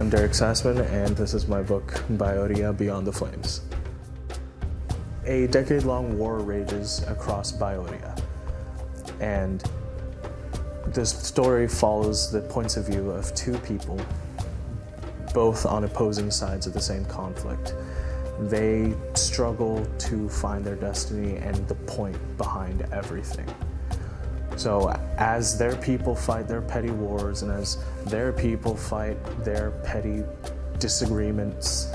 I'm Derrick Sasuman, and this is my book, Baeorillia, Beyond the Flames. A decade-long war rages across Baeorillia, and this story follows the points of view of two people, both on opposing sides of the same conflict. They struggle to find their destiny and the point behind everything. So as their people fight their petty wars and as their people fight their petty disagreements,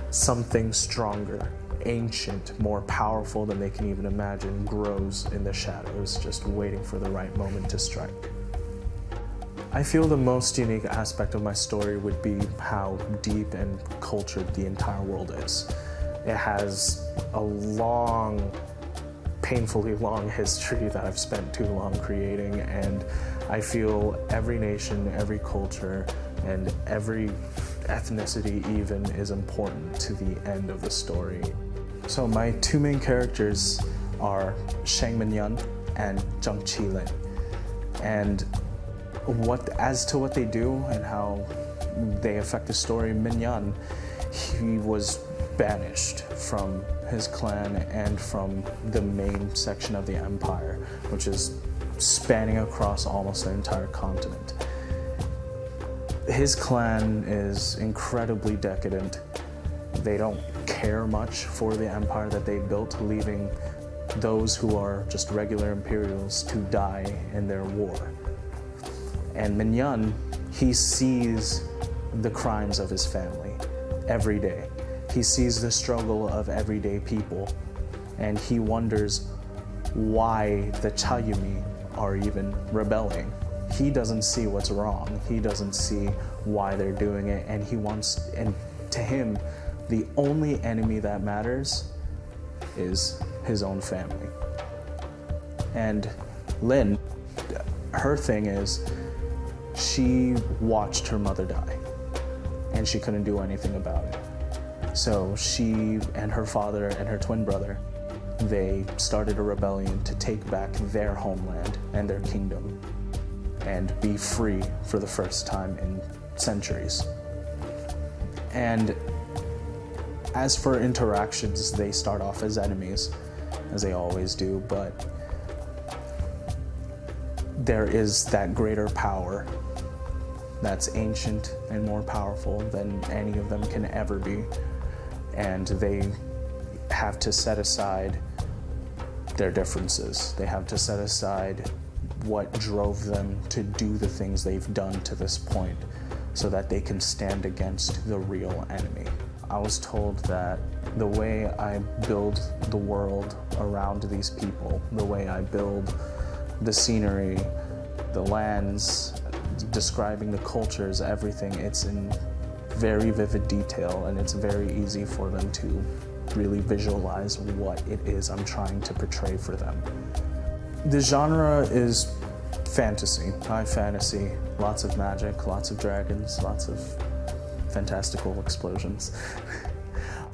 something stronger, ancient, more powerful than they can even imagine grows in the shadows, just waiting for the right moment to strike. I feel the most unique aspect of my story would be how deep and cultured the entire world is. It has a long, painfully long history that I've spent too long creating, and I feel every nation, every culture, and every ethnicity even is important to the end of the story. So my two main characters are Shaeng Min-Yun and Zheng Qi Lin. And as to what they do and how they affect the story, Min-Yun, he was banished from his clan and from the main section of the empire, which is spanning across almost the entire continent. His clan is incredibly decadent. They don't care much for the empire that they built, leaving those who are just regular imperials to die in their war. And Min-Yun, he sees the crimes of his family every day. He sees the struggle of everyday people, and he wonders why the Chayumi are even rebelling. He doesn't see what's wrong. He doesn't see why they're doing it, and to him, the only enemy that matters is his own family. And Lin, her thing is, she watched her mother die, and she couldn't do anything about it. So she and her father and her twin brother, they started a rebellion to take back their homeland and their kingdom and be free for the first time in centuries. And as for interactions, they start off as enemies, as they always do, but there is that greater power that's ancient and more powerful than any of them can ever be. And they have to set aside their differences. They have to set aside what drove them to do the things they've done to this point so that they can stand against the real enemy. I was told that the way I build the world around these people, the way I build the scenery, the lands, describing the cultures, everything, it's in very vivid detail, and it's very easy for them to really visualize what it is I'm trying to portray for them. The genre is fantasy, high fantasy, lots of magic, lots of dragons, lots of fantastical explosions.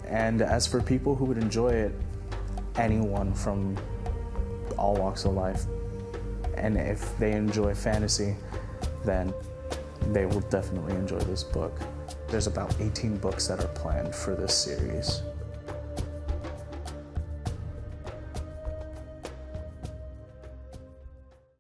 And as for people who would enjoy it, anyone from all walks of life, and if they enjoy fantasy, then they will definitely enjoy this book. There's about 18 books that are planned for this series.